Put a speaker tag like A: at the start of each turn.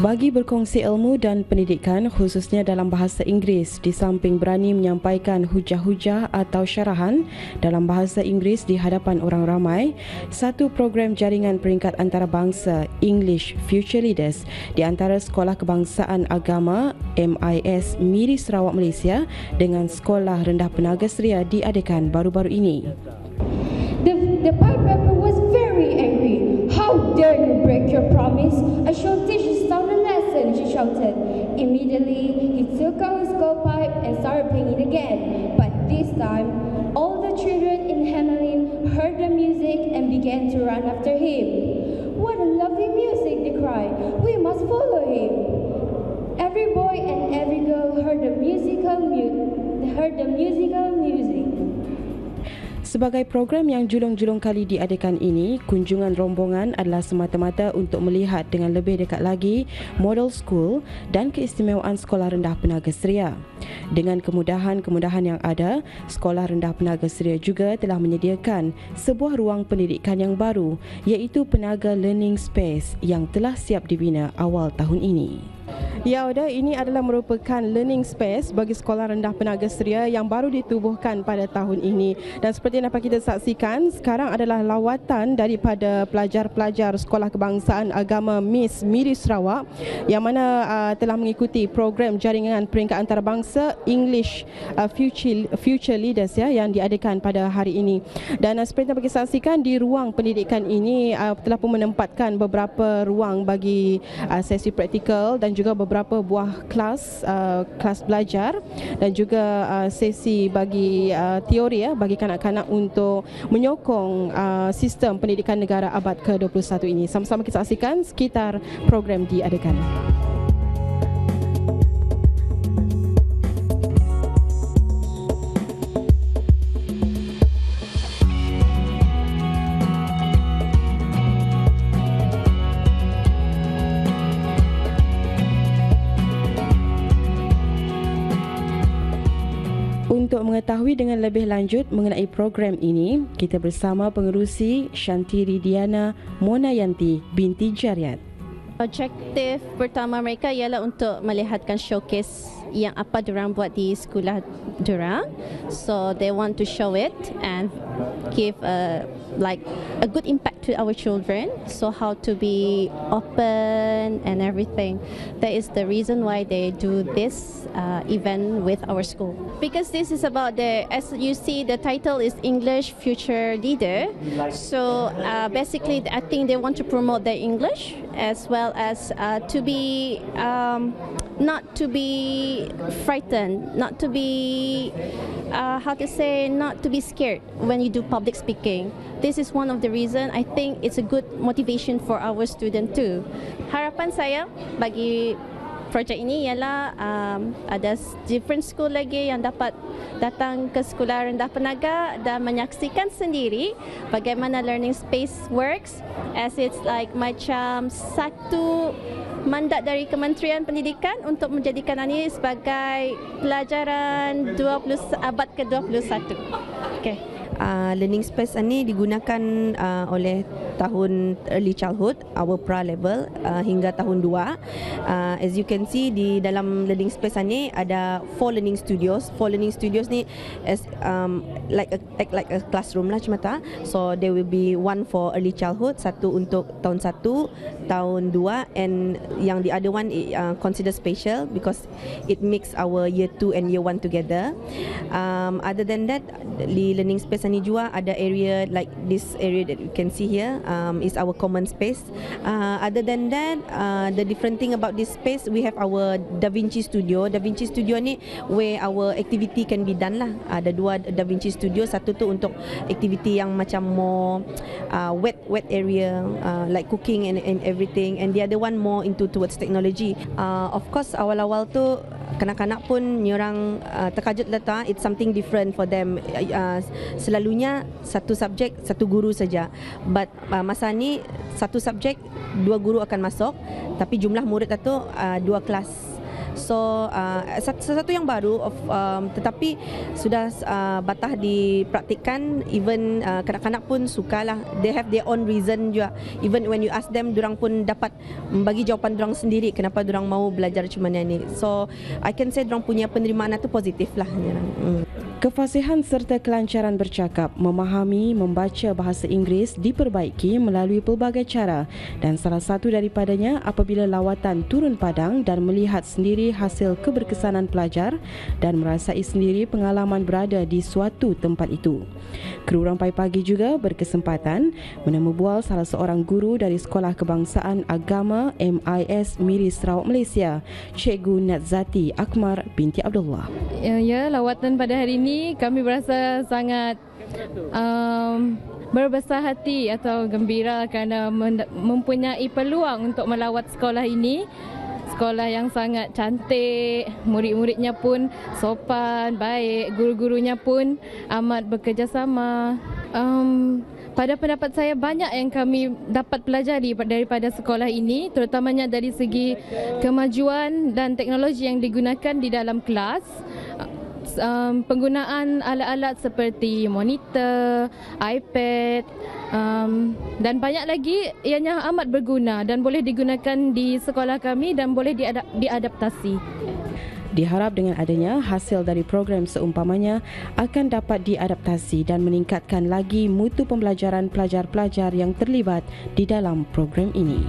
A: bagi berkongsi ilmu dan pendidikan khususnya dalam bahasa Inggeris di samping berani menyampaikan hujah-hujah atau syarahan dalam bahasa Inggeris di hadapan orang ramai, satu program jaringan peringkat antarabangsa English Future Leaders di antara Sekolah Kebangsaan Agama MIS Miri Sarawak Malaysia dengan Sekolah Rendah Penaga Suria diadakan baru-baru ini.
B: The pipe member was very angry. "How dare you break your promise? I shall teach this town a lesson," she shouted. Immediately, he took out his gold pipe and started playing it again. But this time, all the children in Hamelin heard the music and began to run after him. "What a lovely music," they cried. "We must follow him." Every boy and every girl heard the musical music.
A: Sebagai program yang julung-julung kali diadakan ini, kunjungan rombongan adalah semata-mata untuk melihat dengan lebih dekat lagi model school dan keistimewaan Sekolah Rendah Penaga Suria. Dengan kemudahan-kemudahan yang ada, Sekolah Rendah Penaga Suria juga telah menyediakan sebuah ruang pendidikan yang baru, iaitu Penaga Learning Space yang telah siap dibina awal tahun ini. Ya, Oda, ini adalah merupakan learning space bagi Sekolah Rendah Penaga Suria yang baru ditubuhkan pada tahun ini. Dan seperti yang dapat kita saksikan, sekarang adalah lawatan daripada pelajar-pelajar Sekolah Kebangsaan Agama MIS Miri Sarawak yang mana telah mengikuti program jaringan peringkat antarabangsa English Future Leaders yang diadakan pada hari ini. Dan seperti yang dapat kita saksikan, di ruang pendidikan ini telah pun menempatkan beberapa ruang bagi sesi praktikal dan juga beberapa buah kelas belajar dan juga sesi bagi teori bagi kanak-kanak untuk menyokong sistem pendidikan negara abad ke-21 ini. Sama-sama kita saksikan sekitar program diadakan. Untuk mengetahui dengan lebih lanjut mengenai program ini, kita bersama pengerusi Shantiri Diana Monayanti binti Jariat.
C: Objektif pertama mereka ialah untuk melihatkan showcase yang apa diorang buat di sekolah diorang. So they want to show it and give a good impact to our children. So how to be open and everything. That is the reason why they do this event with our school. Because this is about as you see, the title is English Future Leader. So basically, I think they want to promote their English as well as to be not to be frightened, not to be not to be scared when you do public speaking. This is one of the reason I think it's a good motivation for our student too. Harapan saya bagi projek ini ialah ada different school lagi yang dapat datang ke Sekolah Rendah Penaga dan menyaksikan sendiri bagaimana learning space works, as it's like macam satu mandat dari Kementerian Pendidikan untuk menjadikan ini sebagai pelajaran abad ke-21. Okay.
D: Learning space ini digunakan oleh tahun early childhood, our pra level hingga tahun 2. As you can see, di dalam learning space ini ada 4 learning studios. 4 learning studios ni as like a classroom lah cemata. So there will be one for early childhood, satu untuk tahun 1, tahun 2, and yang the other one consider special because it makes our year 2 and year 1 together. Other than that, di learning space ini juga ada area like this area that you can see here is our common space. Other than that, the different thing about this space, we have our Da Vinci Studio. Da Vinci Studio ni where our activity can be done lah. Ada 2 Da Vinci Studio, satu tu untuk activity yang macam more wet area like cooking and everything, and the other one more into towards technology. Of course awal-awal tu kanak-kanak pun nyorang terkajut letak, it's something different for them. Selalunya satu subjek satu guru saja, but masa ni satu subjek 2 guru akan masuk, tapi jumlah murid itu 2 kelas. So sesuatu yang baru tetapi sudah batah dipraktikkan. Even kanak-kanak pun sukalah. They have their own reason juga. Even when you ask them, diorang pun dapat bagi jawapan diorang sendiri kenapa diorang mau belajar macam mana ni. So I can say diorang punya penerimaan itu positif lah.
A: Kefasihan serta kelancaran bercakap, memahami, membaca bahasa Inggeris diperbaiki melalui pelbagai cara dan salah satu daripadanya apabila lawatan turun padang dan melihat sendiri hasil keberkesanan pelajar dan merasai sendiri pengalaman berada di suatu tempat itu. Kru Rampai Pagi juga berkesempatan menemu bual salah seorang guru dari Sekolah Kebangsaan Agama MIS Miri Sarawak Malaysia, Cikgu Natzati Akmar binti Abdullah.
E: Ya, lawatan pada hari ini kami berasa sangat berbesar hati atau gembira kerana mempunyai peluang untuk melawat sekolah ini. Sekolah yang sangat cantik, murid-muridnya pun sopan, baik, guru-gurunya pun amat bekerjasama. Pada pendapat saya, banyak yang kami dapat pelajari daripada sekolah ini, terutamanya dari segi kemajuan dan teknologi yang digunakan di dalam kelas. Penggunaan alat-alat seperti monitor, iPad dan banyak lagi ianya amat berguna dan boleh digunakan di sekolah kami dan boleh diadaptasi.
A: Diharap dengan adanya hasil dari program seumpamanya akan dapat diadaptasi dan meningkatkan lagi mutu pembelajaran pelajar-pelajar yang terlibat di dalam program ini.